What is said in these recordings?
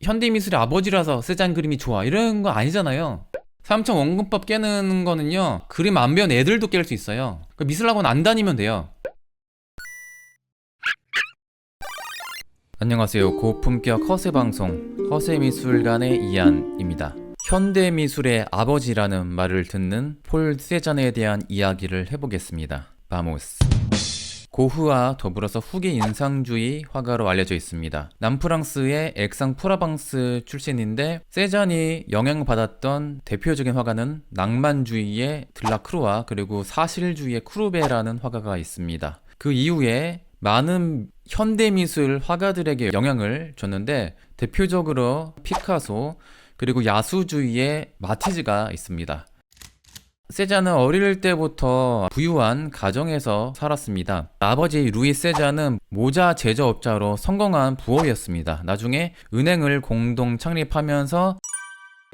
현대미술의 아버지라서 세잔 그림이 좋아 이런 거 아니잖아요. 삼청 원근법 깨는 거는요, 그림 안 배운 애들도 깰 수 있어요. 미술학원 안 다니면 돼요. 안녕하세요. 고품격 허세방송 허세미술관의 이한입니다. 현대미술의 아버지라는 말을 듣는 폴 세잔에 대한 이야기를 해보겠습니다. 바모스. 고흐와 더불어서 후기 인상주의 화가로 알려져 있습니다. 남프랑스의 액상-프로방스 출신인데, 세잔이 영향받았던 대표적인 화가는 낭만주의의 들라크루아, 그리고 사실주의의 쿠르베라는 화가가 있습니다. 그 이후에 많은 현대미술 화가들에게 영향을 줬는데, 대표적으로 피카소, 그리고 야수주의의 마티즈가 있습니다. 세잔은 어릴 때부터 부유한 가정에서 살았습니다. 아버지 루이 세잔은 모자 제조업자로 성공한 부호였습니다. 나중에 은행을 공동 창립하면서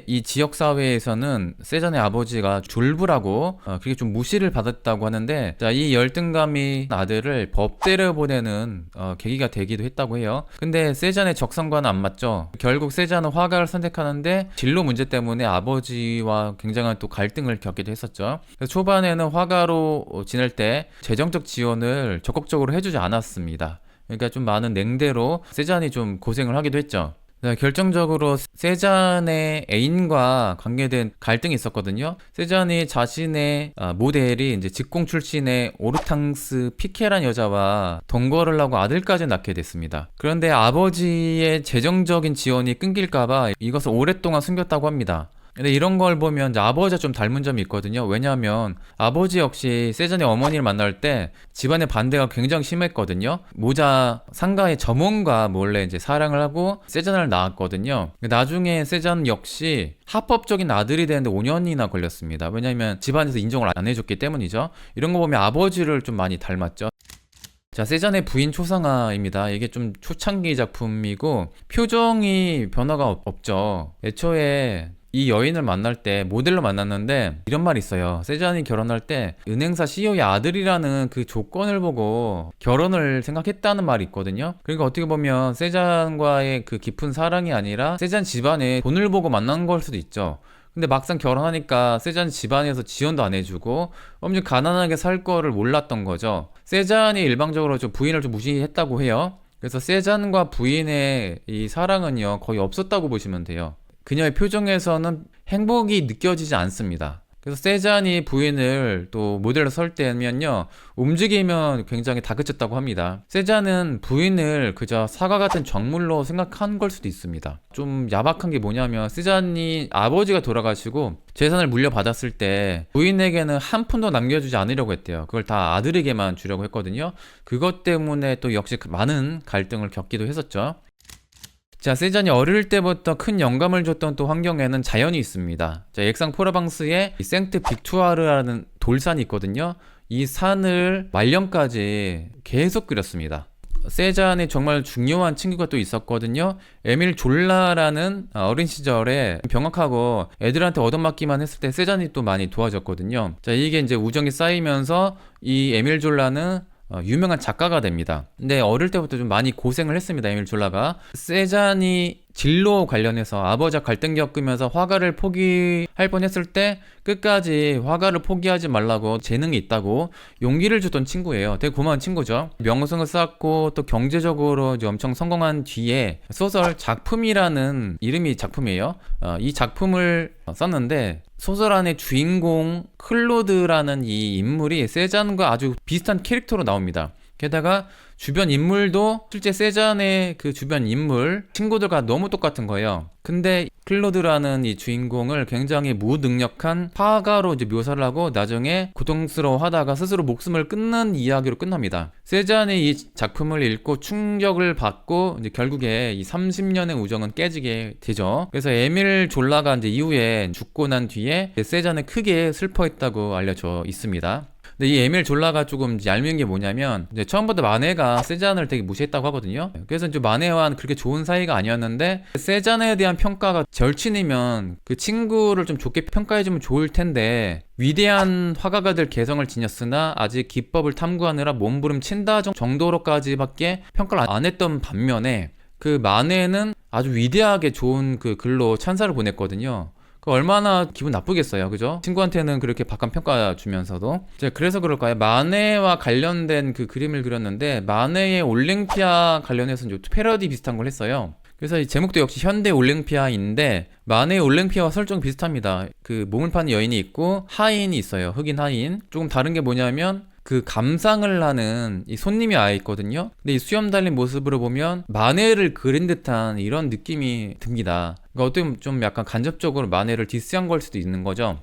이 지역사회에서는 세잔의 아버지가 졸부라고 그게 좀 무시를 받았다고 하는데, 이 열등감이 아들을 법대를 보내는 계기가 되기도 했다고 해요. 근데 세잔의 적성과는 안 맞죠. 결국 세잔은 화가를 선택하는데 진로 문제 때문에 아버지와 굉장한 또 갈등을 겪기도 했었죠. 그래서 초반에는 화가로 지낼 때 재정적 지원을 적극적으로 해주지 않았습니다. 그러니까 좀 많은 냉대로 세잔이 좀 고생을 하기도 했죠. 네, 결정적으로 세잔의 애인과 관계된 갈등이 있었거든요. 세잔이 자신의 모델이 이제 직공 출신의 오르탕스 피케라는 여자와 동거를 하고 아들까지 낳게 됐습니다. 그런데 아버지의 재정적인 지원이 끊길까봐 이것을 오랫동안 숨겼다고 합니다. 근데 이런 걸 보면 이제 아버지와 좀 닮은 점이 있거든요. 왜냐하면 아버지 역시 세잔의 어머니를 만날 때 집안의 반대가 굉장히 심했거든요. 모자 상가의 점원과 몰래 이제 사랑을 하고 세잔을 낳았거든요. 나중에 세잔 역시 합법적인 아들이 되는데 5년이나 걸렸습니다. 왜냐하면 집안에서 인정을 안 해줬기 때문이죠. 이런 거 보면 아버지를 좀 많이 닮았죠. 자, 세잔의 부인 초상화입니다. 이게 좀 초창기 작품이고 표정이 변화가 없죠. 애초에 이 여인을 만날 때 모델로 만났는데 이런 말이 있어요. 세잔이 결혼할 때 은행사 CEO의 아들이라는 그 조건을 보고 결혼을 생각했다는 말이 있거든요. 그러니까 어떻게 보면 세잔과의 그 깊은 사랑이 아니라 세잔 집안에 돈을 보고 만난 걸 수도 있죠. 근데 막상 결혼하니까 세잔 집안에서 지원도 안 해주고 엄청 가난하게 살 거를 몰랐던 거죠. 세잔이 일방적으로 좀 부인을 좀 무시했다고 해요. 그래서 세잔과 부인의 이 사랑은요, 거의 없었다고 보시면 돼요. 그녀의 표정에서는 행복이 느껴지지 않습니다. 그래서 세잔이 부인을 또 모델로 설 때면요, 움직이면 굉장히 다그쳤다고 합니다. 세잔은 부인을 그저 사과 같은 정물로 생각한 걸 수도 있습니다. 좀 야박한 게 뭐냐면, 세잔이 아버지가 돌아가시고 재산을 물려받았을 때 부인에게는 한 푼도 남겨주지 않으려고 했대요. 그걸 다 아들에게만 주려고 했거든요. 그것 때문에 또 역시 많은 갈등을 겪기도 했었죠. 자, 세잔이 어릴 때부터 큰 영감을 줬던 또 환경에는 자연이 있습니다. 자, 액상-프로방스에 생트 빅투아르라는 돌산이 있거든요. 이 산을 말년까지 계속 그렸습니다. 세잔이 정말 중요한 친구가 또 있었거든요. 에밀 졸라라는 어린 시절에 병학하고 애들한테 얻어맞기만 했을 때 세잔이 또 많이 도와줬거든요. 자, 이게 이제 우정이 쌓이면서 이 에밀 졸라는 유명한 작가가 됩니다. 근데 어릴 때부터 좀 많이 고생을 했습니다. 에밀 졸라가. 세잔이 진로 관련해서 아버지와 갈등 겪으면서 화가를 포기할 뻔했을 때 끝까지 화가를 포기하지 말라고, 재능이 있다고 용기를 줬던 친구예요. 되게 고마운 친구죠. 명성을 쌓고 또 경제적으로 이제 엄청 성공한 뒤에 소설 작품이라는 이름이 작품이에요. 이 작품을 썼는데 소설 안에 주인공 클로드라는 이 인물이 세잔과 아주 비슷한 캐릭터로 나옵니다. 게다가 주변 인물도 실제 세잔의 그 주변 인물 친구들과 너무 똑같은 거예요. 근데 클로드라는 이 주인공을 굉장히 무능력한 화가로 이제 묘사를 하고 나중에 고통스러워 하다가 스스로 목숨을 끊는 이야기로 끝납니다. 세잔이 이 작품을 읽고 충격을 받고 이제 결국에 이 30년의 우정은 깨지게 되죠. 그래서 에밀 졸라가 이제 이후에 죽고 난 뒤에 세잔을 크게 슬퍼했다고 알려져 있습니다. 근데 이 에밀 졸라가 조금 얄미운 게 뭐냐면, 이제 처음부터 마네가 세잔을 되게 무시했다고 하거든요. 그래서 이제 마네와는 그렇게 좋은 사이가 아니었는데, 세잔에 대한 평가가 절친이면 그 친구를 좀 좋게 평가해주면 좋을 텐데, 위대한 화가가 될 개성을 지녔으나 아직 기법을 탐구하느라 몸부림친다 정도로까지밖에 평가를 안 했던 반면에, 그 마네는 아주 위대하게 좋은 그 글로 찬사를 보냈거든요. 그 얼마나 기분 나쁘겠어요, 그죠? 친구한테는 그렇게 박한 평가 주면서도. 그래서 그럴까요? 마네와 관련된 그 그림을 그렸는데, 마네의 올랭피아 관련해서 좀 패러디 비슷한 걸 했어요. 그래서 이 제목도 역시 현대 올랭피아인데, 마네의 올랭피아와 설정 비슷합니다. 그 몸을 파는 여인이 있고 하인이 있어요. 흑인 하인. 조금 다른 게 뭐냐면 그 감상을 하는 이 손님이 아예 있거든요. 근데 이 수염 달린 모습으로 보면 마네를 그린 듯한 이런 느낌이 듭니다. 그러니까 어떻게 보면 좀 약간 간접적으로 마네를 디스한 걸 수도 있는 거죠.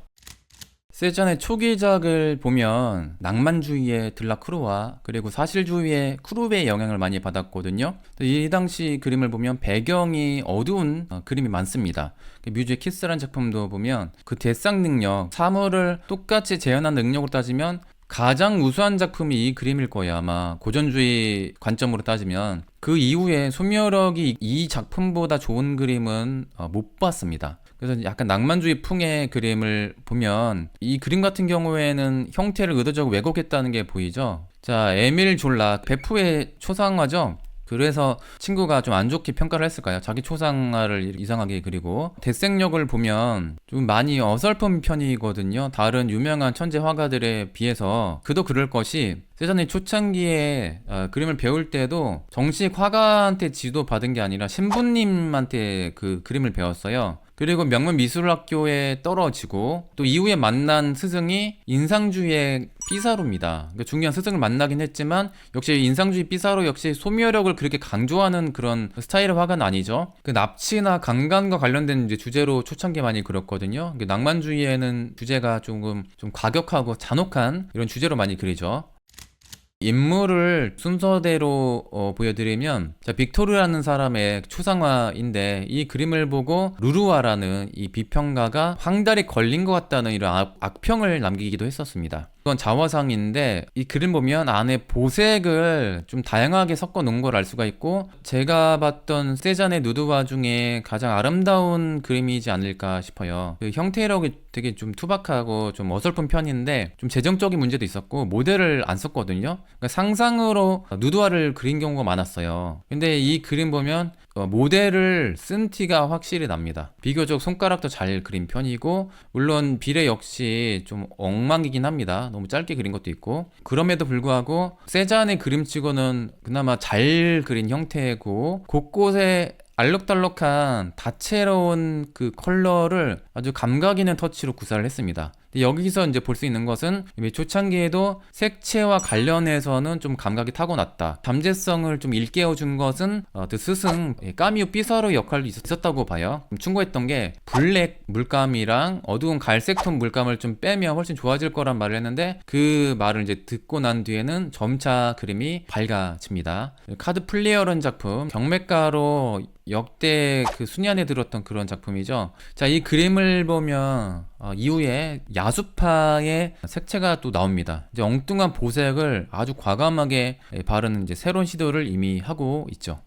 세잔의 초기작을 보면 낭만주의의 들라크루와 그리고 사실주의의 크루베의 영향을 많이 받았거든요. 이 당시 그림을 보면 배경이 어두운 그림이 많습니다. 뮤즈의 키스라는 작품도 보면 그 대상 능력, 사물을 똑같이 재현한 능력으로 따지면 가장 우수한 작품이 이 그림일 거예요. 아마 고전주의 관점으로 따지면. 그 이후에 소멸력이 이 작품보다 좋은 그림은 못 봤습니다. 그래서 약간 낭만주의 풍의 그림을 보면 이 그림 같은 경우에는 형태를 의도적으로 왜곡했다는 게 보이죠. 자, 에밀 졸라 베프의 초상화죠. 그래서 친구가 좀 안 좋게 평가를 했을까요? 자기 초상화를 이상하게 그리고 대생력을 보면 좀 많이 어설픈 편이거든요. 다른 유명한 천재 화가들에 비해서. 그도 그럴 것이 세잔이 초창기에 그림을 배울 때도 정식 화가한테 지도 받은 게 아니라 신부님한테 그 그림을 배웠어요. 그리고 명문 미술학교에 떨어지고 또 이후에 만난 스승이 인상주의의 피사로입니다. 그러니까 중요한 스승을 만나긴 했지만 역시 인상주의 피사로 역시 소묘력을 그렇게 강조하는 그런 스타일의 화가는 아니죠. 그 납치나 강간과 관련된 이제 주제로 초창기에 많이 그렸거든요. 낭만주의에는 주제가 조금 좀 과격하고 잔혹한 이런 주제로 많이 그리죠. 인물을 순서대로 보여드리면, 자, 빅토르라는 사람의 초상화인데 이 그림을 보고 루루아라는 이 비평가가 황달이 걸린 것 같다는 이런 악평을 남기기도 했었습니다. 이건 자화상인데 이 그림 보면 안에 보색을 좀 다양하게 섞어 놓은 걸 알 수가 있고, 제가 봤던 세잔의 누드화 중에 가장 아름다운 그림이지 않을까 싶어요. 그 형태력이 되게 좀 투박하고 좀 어설픈 편인데 좀 재정적인 문제도 있었고 모델을 안 썼거든요. 그러니까 상상으로 누드화를 그린 경우가 많았어요. 근데 이 그림 보면 모델을 쓴 티가 확실히 납니다. 비교적 손가락도 잘 그린 편이고, 물론 비례 역시 좀 엉망이긴 합니다. 너무 짧게 그린 것도 있고. 그럼에도 불구하고 세잔의 그림치고는 그나마 잘 그린 형태고, 곳곳에 알록달록한 다채로운 그 컬러를 아주 감각 있는 터치로 구사를 했습니다. 여기서 이제 볼 수 있는 것은 초창기에도 색채와 관련해서는 좀 감각이 타고났다. 잠재성을 좀 일깨워준 것은 그 스승 까미우 삐사로 역할도 있었다고 봐요. 충고했던 게 블랙 물감이랑 어두운 갈색톤 물감을 좀 빼면 훨씬 좋아질 거란 말을 했는데, 그 말을 이제 듣고 난 뒤에는 점차 그림이 밝아집니다. 카드 플레이어라는 작품, 경매가로 역대 그 순위 안에 들었던 그런 작품이죠. 자, 이 그림을 보면 이후에 야수파의 색채가 또 나옵니다. 이제 엉뚱한 보색을 아주 과감하게 바르는 이제 새로운 시도를 이미 하고 있죠.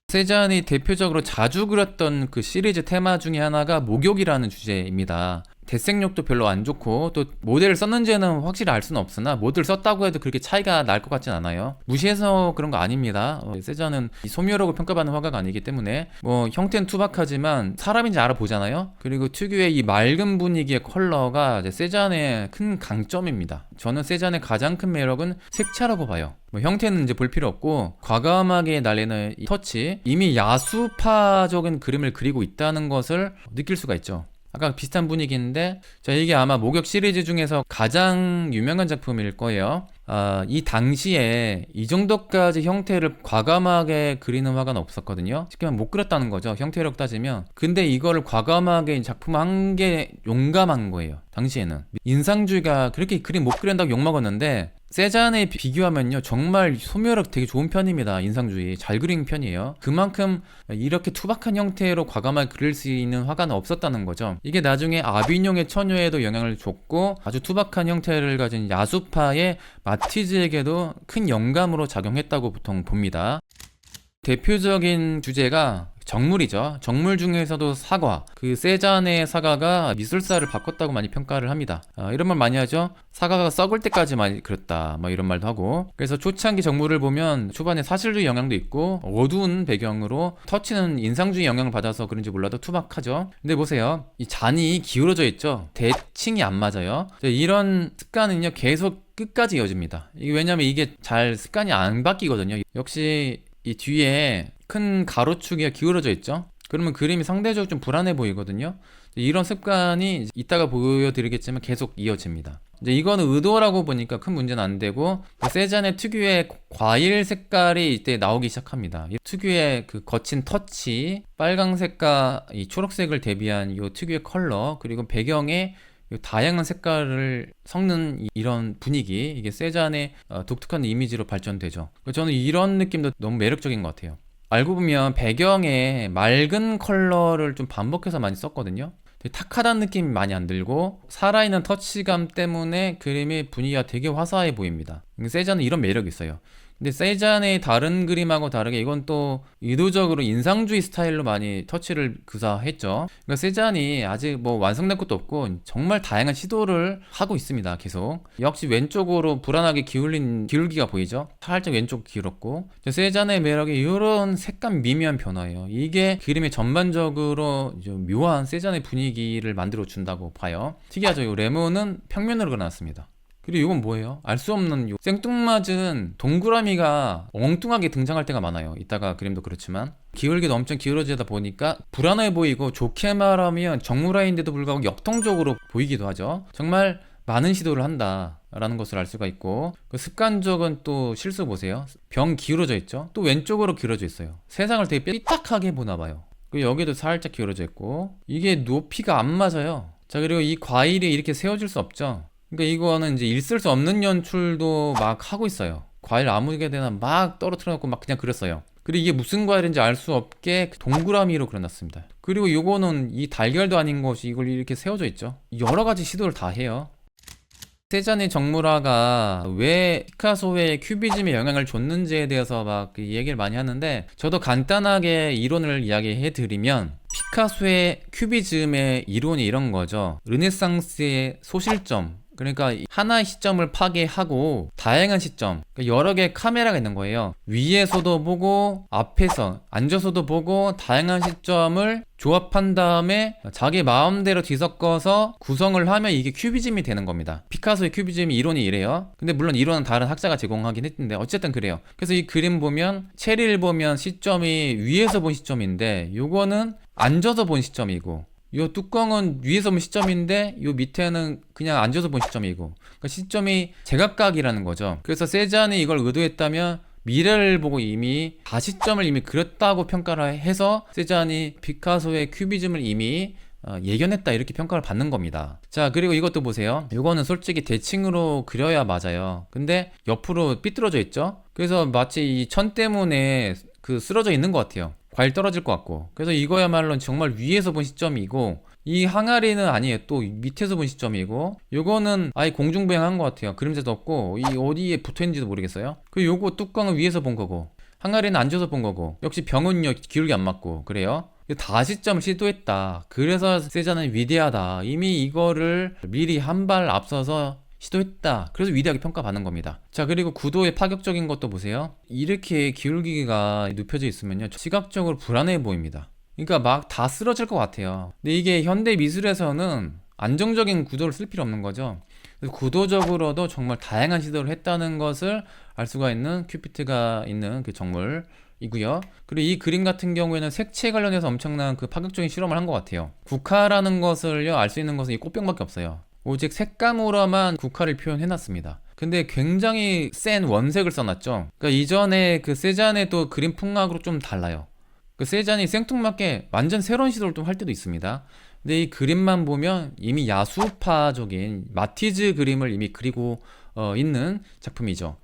세잔이 대표적으로 자주 그렸던 그 시리즈 테마 중에 하나가 목욕이라는 주제입니다. 대생력도 별로 안 좋고 또 모델을 썼는지는 확실히 알 수는 없으나 모델을 썼다고 해도 그렇게 차이가 날 것 같진 않아요. 무시해서 그런 거 아닙니다. 세잔은 소묘력을 평가받는 화가가 아니기 때문에 뭐 형태는 투박하지만 사람인지 알아보잖아요. 그리고 특유의 이 맑은 분위기의 컬러가 이제 세잔의 큰 강점입니다. 저는 세잔의 가장 큰 매력은 색채라고 봐요. 뭐 형태는 이제 볼 필요 없고 과감하게 날리는 이 터치, 이미 야수파적인 그림을 그리고 있다는 것을 느낄 수가 있죠. 아까 비슷한 분위기인데, 자, 이게 아마 목욕 시리즈 중에서 가장 유명한 작품일 거예요. 이 당시에 이 정도까지 형태를 과감하게 그리는 화가는 없었거든요. 쉽게 말하면 못 그렸다는 거죠, 형태력 따지면. 근데 이거를 과감하게 작품 한 게 용감한 거예요. 당시에는 인상주의가 그렇게 그림 못 그린다고 욕먹었는데, 세잔에 비교하면요 정말 소묘력 되게 좋은 편입니다. 인상주의 잘 그린 편이에요. 그만큼 이렇게 투박한 형태로 과감하게 그릴 수 있는 화가는 없었다는 거죠. 이게 나중에 아비뇽의 처녀에도 영향을 줬고, 아주 투박한 형태를 가진 야수파의 마티즈에게도 큰 영감으로 작용했다고 보통 봅니다. 대표적인 주제가 정물이죠. 정물 중에서도 사과, 그 세잔의 사과가 미술사를 바꿨다고 많이 평가를 합니다. 이런 말 많이 하죠. 사과가 썩을 때까지 많이 그렸다, 뭐 이런 말도 하고. 그래서 초창기 정물을 보면 초반에 사실주의 영향도 있고 어두운 배경으로 터치는 인상주의 영향을 받아서 그런지 몰라도 투박하죠. 근데 보세요, 이 잔이 기울어져 있죠. 대칭이 안 맞아요. 이런 습관은요 계속 끝까지 이어집니다. 이게 왜냐면 이게 잘 습관이 안 바뀌거든요. 역시 이 뒤에 큰 가로축이 기울어져 있죠. 그러면 그림이 상대적으로 좀 불안해 보이거든요. 이런 습관이 이따가 보여드리겠지만 계속 이어집니다. 이제 이거는 의도라고 보니까 큰 문제는 안 되고, 세잔의 특유의 과일 색깔이 이때 나오기 시작합니다. 이 특유의 그 거친 터치, 빨강색과 이 초록색을 대비한 이 특유의 컬러, 그리고 배경에 다양한 색깔을 섞는 이런 분위기, 이게 세잔의 독특한 이미지로 발전되죠. 저는 이런 느낌도 너무 매력적인 것 같아요. 알고 보면 배경에 맑은 컬러를 좀 반복해서 많이 썼거든요. 되게 탁하다는 느낌이 많이 안 들고 살아있는 터치감 때문에 그림의 분위기가 되게 화사해 보입니다. 세잔은 이런 매력이 있어요. 근데 세잔의 다른 그림하고 다르게 이건 또 의도적으로 인상주의 스타일로 많이 터치를 구사했죠. 그러니까 세잔이 아직 뭐 완성된 것도 없고 정말 다양한 시도를 하고 있습니다. 계속 역시 왼쪽으로 불안하게 기울기가 보이죠. 살짝 왼쪽 기울었고, 세잔의 매력이 이런 색감 미묘한 변화예요. 이게 그림의 전반적으로 묘한 세잔의 분위기를 만들어 준다고 봐요. 특이하죠. 이 레몬은 평면으로 그려놨습니다. 그리고 이건 뭐예요? 알 수 없는 생뚱맞은 동그라미가 엉뚱하게 등장할 때가 많아요. 이따가 그림도 그렇지만 기울기도 엄청 기울어지다 보니까 불안해 보이고, 좋게 말하면 정물화인데도 불구하고 역동적으로 보이기도 하죠. 정말 많은 시도를 한다 라는 것을 알 수가 있고, 그 습관적은 또 실수 보세요. 병 기울어져 있죠. 또 왼쪽으로 기울어져 있어요. 세상을 되게 삐딱하게 보나 봐요. 그리고 여기도 살짝 기울어져 있고, 이게 높이가 안 맞아요. 자, 그리고 이 과일이 이렇게 세워질 수 없죠. 그러니까 이거는 이제 있을 수 없는 연출도 막 하고 있어요. 과일 아무개나 막 떨어뜨려 놓고 막 그냥 그렸어요. 그리고 이게 무슨 과일인지 알 수 없게 동그라미로 그려놨습니다. 그리고 요거는 이 달걀도 아닌 것이 이걸 이렇게 세워져 있죠. 여러 가지 시도를 다 해요. 세잔의 정물화가 왜 피카소의 큐비즘에 영향을 줬는지에 대해서 막 얘기를 많이 하는데, 저도 간단하게 이론을 이야기해 드리면 피카소의 큐비즘의 이론이 이런 거죠. 르네상스의 소실점, 그러니까 하나의 시점을 파괴하고 다양한 시점, 그러니까 여러 개의 카메라가 있는 거예요. 위에서도 보고 앞에서 앉아서도 보고 다양한 시점을 조합한 다음에 자기 마음대로 뒤섞어서 구성을 하면 이게 큐비즘이 되는 겁니다. 피카소의 큐비즘 이론이 이래요. 근데 물론 이론은 다른 학자가 제공하긴 했는데 어쨌든 그래요. 그래서 이 그림 보면 체리를 보면 시점이 위에서 본 시점인데 요거는 앉아서 본 시점이고, 요 뚜껑은 위에서 본 시점인데 요 밑에는 그냥 앉아서 본 시점이고, 그러니까 시점이 제각각이라는 거죠. 그래서 세잔이 이걸 의도했다면 미래를 보고 이미 다시점을 이미 그렸다고 평가를 해서 세잔이 피카소의 큐비즘을 이미 예견했다 이렇게 평가를 받는 겁니다. 자, 그리고 이것도 보세요. 이거는 솔직히 대칭으로 그려야 맞아요. 근데 옆으로 삐뚤어져 있죠. 그래서 마치 이 천 때문에 그 쓰러져 있는 것 같아요. 과일 떨어질 것 같고. 그래서 이거야말로 정말 위에서 본 시점이고, 이 항아리는 아니에요. 또 밑에서 본 시점이고, 요거는 아예 공중부양한 것 같아요. 그림자도 없고 이 어디에 붙어있는지도 모르겠어요. 그리고 요거 뚜껑은 위에서 본 거고, 항아리는 앉아서 본 거고, 역시 병은요 기울기 안 맞고 그래요. 다시점을 시도했다. 그래서 세잔은 위대하다. 이미 이거를 미리 한 발 앞서서 시도했다. 그래서 위대하게 평가받는 겁니다. 자, 그리고 구도의 파격적인 것도 보세요. 이렇게 기울기가 눕혀져 있으면요 시각적으로 불안해 보입니다. 그러니까 막 다 쓰러질 것 같아요. 근데 이게 현대 미술에서는 안정적인 구도를 쓸 필요 없는 거죠. 그래서 구도적으로도 정말 다양한 시도를 했다는 것을 알 수가 있는 큐피트가 있는 그 정물이고요. 그리고 이 그림 같은 경우에는 색채 관련해서 엄청난 그 파격적인 실험을 한 것 같아요. 국화라는 것을요 알 수 있는 것은 이 꽃병밖에 없어요. 오직 색감으로만 국화를 표현해놨습니다. 근데 굉장히 센 원색을 써놨죠. 그러니까 이전에 그 세잔의 또 그림 풍각으로 좀 달라요. 그 세잔이 생뚱맞게 완전 새로운 시도를 좀 할 때도 있습니다. 근데 이 그림만 보면 이미 야수파적인 마티즈 그림을 이미 그리고 있는 작품이죠.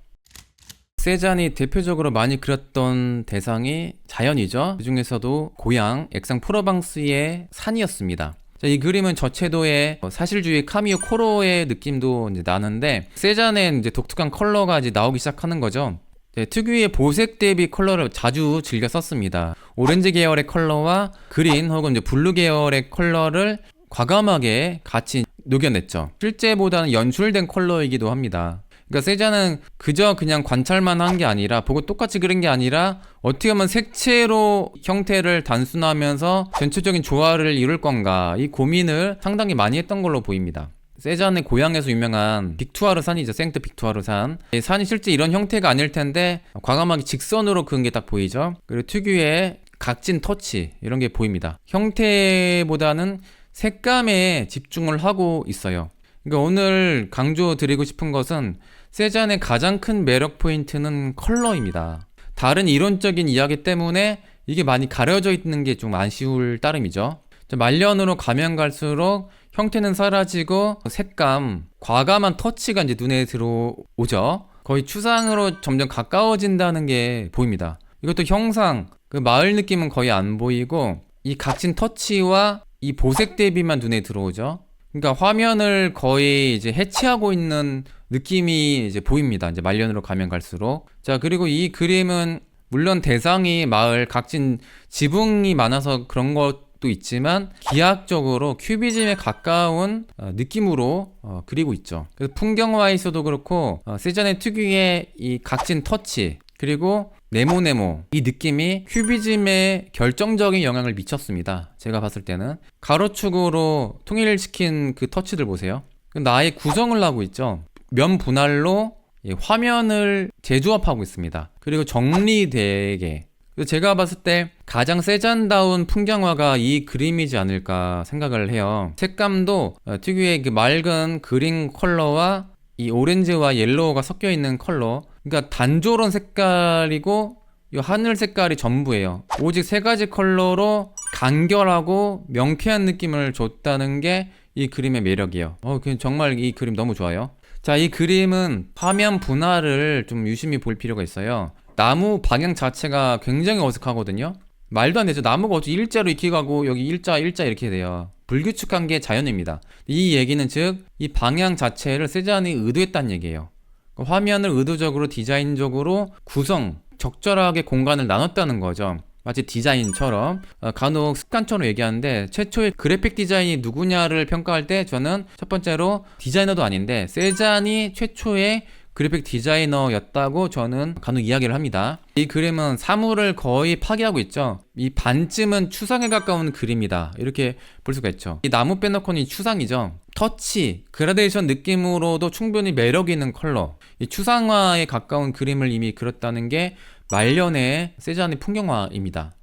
세잔이 대표적으로 많이 그렸던 대상이 자연이죠. 그 중에서도 고향 액상 프로방스의 산이었습니다. 이 그림은 저채도의 사실주의 카미오 코로의 느낌도 이제 나는데, 세잔의 이제 독특한 컬러가 이제 나오기 시작하는 거죠. 네, 특유의 보색 대비 컬러를 자주 즐겨 썼습니다. 오렌지 계열의 컬러와 그린 혹은 이제 블루 계열의 컬러를 과감하게 같이 녹여냈죠. 실제보다는 연출된 컬러이기도 합니다. 그러니까 세잔은 그저 그냥 관찰만 한 게 아니라, 보고 똑같이 그린 게 아니라 어떻게 하면 색채로 형태를 단순화하면서 전체적인 조화를 이룰 건가, 이 고민을 상당히 많이 했던 걸로 보입니다. 세잔의 고향에서 유명한 빅투아르 산이죠. 생트 빅투아르 산. 이 산이 실제 이런 형태가 아닐 텐데 과감하게 직선으로 그은 게 딱 보이죠. 그리고 특유의 각진 터치, 이런 게 보입니다. 형태보다는 색감에 집중을 하고 있어요. 그러니까 오늘 강조드리고 싶은 것은 세잔의 가장 큰 매력 포인트는 컬러입니다. 다른 이론적인 이야기 때문에 이게 많이 가려져 있는 게 좀 아쉬울 따름이죠. 말년으로 가면 갈수록 형태는 사라지고 색감, 과감한 터치가 이제 눈에 들어오죠. 거의 추상으로 점점 가까워진다는 게 보입니다. 이것도 형상, 그 마을 느낌은 거의 안 보이고 이 각진 터치와 이 보색 대비만 눈에 들어오죠. 그러니까 화면을 거의 이제 해치하고 있는 느낌이 이제 보입니다. 이제 말년으로 가면 갈수록. 자, 그리고 이 그림은 물론 대상이 마을 각진 지붕이 많아서 그런 것도 있지만 기하학적으로 큐비즘에 가까운 느낌으로 그리고 있죠. 그래서 풍경화에서도 그렇고 세잔의 특유의 이 각진 터치, 그리고 네모네모, 이 느낌이 큐비즘에 결정적인 영향을 미쳤습니다. 제가 봤을 때는 가로축으로 통일시킨 그 터치들 보세요. 나의 구성을 하고 있죠. 면 분할로 화면을 재조합하고 있습니다. 그리고 정리되게. 제가 봤을 때 가장 세잔다운 풍경화가 이 그림이지 않을까 생각을 해요. 색감도 특유의 그 맑은 그린 컬러와 이 오렌지와 옐로우가 섞여 있는 컬러, 그러니까 단조로운 색깔이고 이 하늘 색깔이 전부예요. 오직 세 가지 컬러로 간결하고 명쾌한 느낌을 줬다는 게 이 그림의 매력이에요. 정말 이 그림 너무 좋아요. 자, 이 그림은 화면 분할을 좀 유심히 볼 필요가 있어요. 나무 방향 자체가 굉장히 어색하거든요. 말도 안 되죠. 나무가 어떻게 일자로 이렇게 가고 여기 일자 이렇게 돼요. 불규칙한 게 자연입니다. 이 얘기는 즉 이 방향 자체를 세잔이 의도했다는 얘기예요. 화면을 의도적으로 디자인적으로 구성, 적절하게 공간을 나눴다는 거죠. 마치 디자인처럼. 간혹 습관처럼 얘기하는데 최초의 그래픽 디자인이 누구냐를 평가할 때 저는 첫 번째로 디자이너도 아닌데 세잔이 최초의 그래픽 디자이너였다고 저는 간혹 이야기를 합니다. 이 그림은 사물을 거의 파괴하고 있죠. 이 반쯤은 추상에 가까운 그림이다, 이렇게 볼 수가 있죠. 이 나무 빼놓고는 이 추상이죠. 터치, 그라데이션 느낌으로도 충분히 매력 있는 컬러, 이 추상화에 가까운 그림을 이미 그렸다는 게 말년의 세잔의 풍경화입니다.